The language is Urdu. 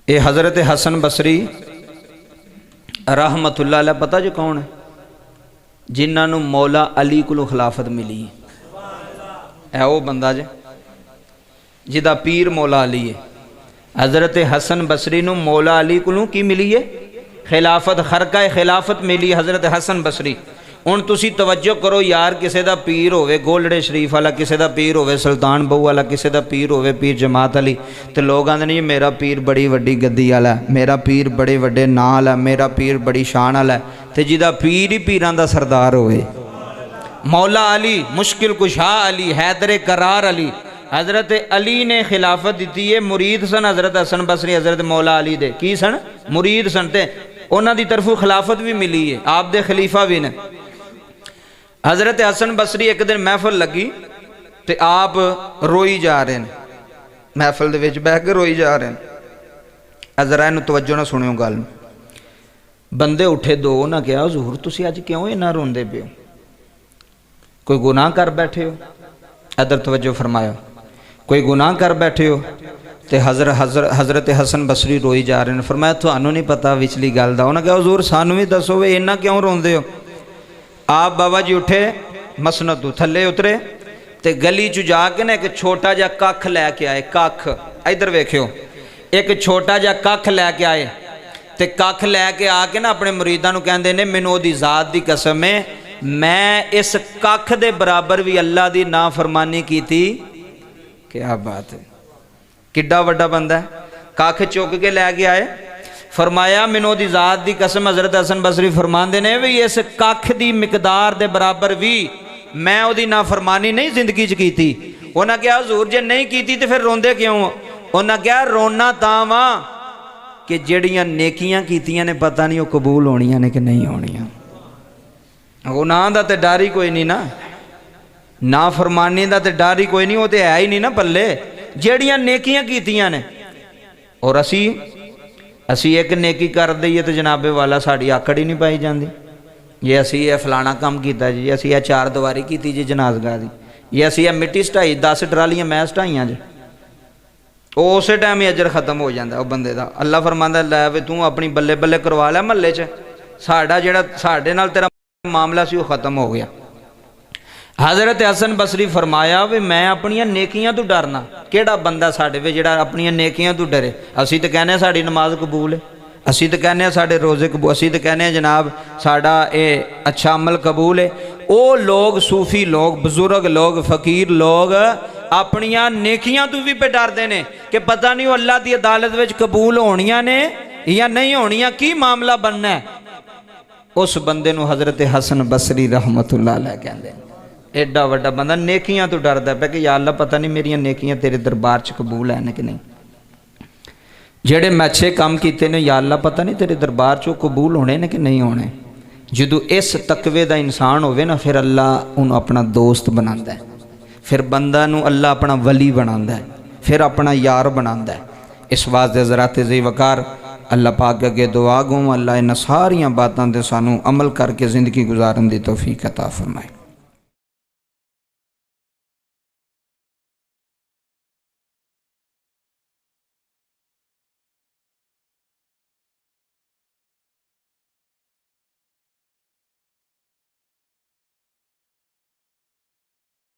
یہ حضرت حسن بصری رحمت اللہ علیہ پتہ جو کون ہے؟ جنہاں نو مولا علی کو خلافت ملی ہے وہ بندہ جدا پیر مولا علی ہے۔ حضرت حسن بصری نو مولا علی کو کی ملی ہے؟ خلافت، خرقہ خلافت ملی حضرت حسن بصری۔ ان تسی توجہ کرو یار، کسے دا پیر ہوئے گولڑے شریف والا، کسے دا پیر ہوئے سلطان بہو والا، کسے دا پیر ہوئے پیر جماعت علی، تو لوگ آندے نہیں میرا پیر بڑی وڈی گدی والا ہے، میرا پیر بڑے وڈے نا والا ہے، میرا پیر بڑی شان والا ہے، تے جدا پیر ہی پیران دا سردار ہوئے مولا علی، مشکل کشا علی، حیدر قرار علی۔ حضرت علی نے خلافت دیتی ہے، مرید سن حضرت حسن بصری حضرت مولا علی دے کی سن؟ مرید سن، تے انہاں دی طرفوں خلافت بھی ملی ہے، آپ دے خلیفہ بھی نے۔ حضرت حسن بصری ایک دن محفل لگی تے آپ روئی جا رہے ہیں، محفل دے وچ بیٹھ کے روئی جا رہے ہیں۔ ذرا انہوں توجہ نہ سنیو گل، بندے اٹھے دو نہ کہا حضور تسی اج کیوں اتنا روندے پے ہو؟ کوئی گناہ کر بیٹھے ہو؟ ادھر توجہ فرمایا، کوئی گناہ کر بیٹھے ہو؟ تے حضرت حسن بصری روئی جا رہے ہیں۔ فرمایا تھانوں نہیں پتا وچلی گل دا؟ انہاں کہا حضور سانوں بھی دسو وے اتنا کیوں روندے ہو؟ آپ بابا جی اٹھے مسند تو تھلے اترے تے گلی چ جا کے نا ایک چھوٹا جا ککھ لے کے آئے، ککھ ادھر ویکھیو، ایک چھوٹا جا ککھ لے کے آئے تے ککھ لے کے آ کے نا اپنے مریداں نو کہندے نے مینوں دی ذات دی قسم ہے میں اس ککھ دے برابر بھی اللہ دی نافرمانی کیتی۔ کیا بات ہے، کڈا وڈا بندہ ہے، ککھ چک کے لے کے آئے۔ فرمایا منو دی ذات دی قسم حضرت حسن بصری فرماندے نے وی اس ککھ دی مقدار دے برابر بھی میں او دی نافرمانی نہیں زندگی چ کیتی۔ انہاں کہا حضور جے نہیں کیتی تے پھر روندے کیوں؟ انہاں کہا رونا تاں واں کہ جڑیاں نیکیاں کیتیاں نے پتہ نہیں وہ قبول ہونیاں نے کہ نہیں ہونیاں۔ گناہ دا تے ڈر ہی کوئی نہیں نا، نافرمانی دا تے ڈر ہی کوئی نہیں، وہ تے ہے ہی نہیں نا پلے، جڑیاں نیکیاں کیتیاں نے۔ اور اسی ایک نیکی کر دئیے تو جناب والا ساڑی آکڑ ہی نہیں پائی جاندی، یہ اسی یہ فلانا کام کیتا جی، اسی یہ چار دواری کیتی جی جنازگاہ دی، یہ اسی یہ مٹی سٹائی 10 ٹرالیاں میں سٹائیاں جی، اسے ٹائم ہی اجر ختم ہو جاندہ وہ بندے دا۔ اللہ فرماندہ لے وے تو اپنی بلے بلے کروا لے محلے چ، ساڑا جڑا ساڑے نال تیرا معاملہ سی وہ ختم ہو گیا۔ حضرت حسن بصری فرمایا وے میں اپنی نیکیاں تو ڈرنا، کیڑا بندہ ساڑے وے جڑا اپنی نیکیاں تو ڈرے؟ اسی تو کہنے ہیں ساڑی نماز قبول ہے، اسی تو کہنے ہیں ساڑے روزے قبول، اسی تو کہنے ہیں جناب ساڑا اچھا عمل قبول ہے۔ او لوگ صوفی لوگ، بزرگ لوگ، فقیر لوگ اپنی نیکیاں تو بھی پہ ڈر دینے کہ پتہ نہیں وہ اللہ دی عدالت وچ قبول ہونیاں نے یا نہیں ہونیاں، کی معاملہ بننا ہے۔ اس بندے نو حضرت حسن بصری رحمت اللہ علیہ کہندے ایڈا وڈا بندہ نیکیاں تو ڈردا پہ کہ یا اللہ پتہ نہیں میری نیکیاں تیرے دربار چ قبول ہیں کہ نہیں، جڑے میں اچھے کام کیتے نے یا اللہ پتہ نہیں تیرے دربار چ قبول ہونے نے کہ نہیں ہونے۔ جدو اس تقوی دا انسان ہوئے نا پھر اللہ انہوں اپنا دوست بناندہ ہے، پھر بندہ نو اللہ اپنا ولی بناندہ ہے، پھر اپنا یار بناندہ ہے۔ اس واسطے حضرات ذی وقار اللہ پاک اگے دعا گوں اللہ ان ساریاں باتاں دے سانو عمل کر کے زندگی گزارن دی توفیق عطا فرمائے۔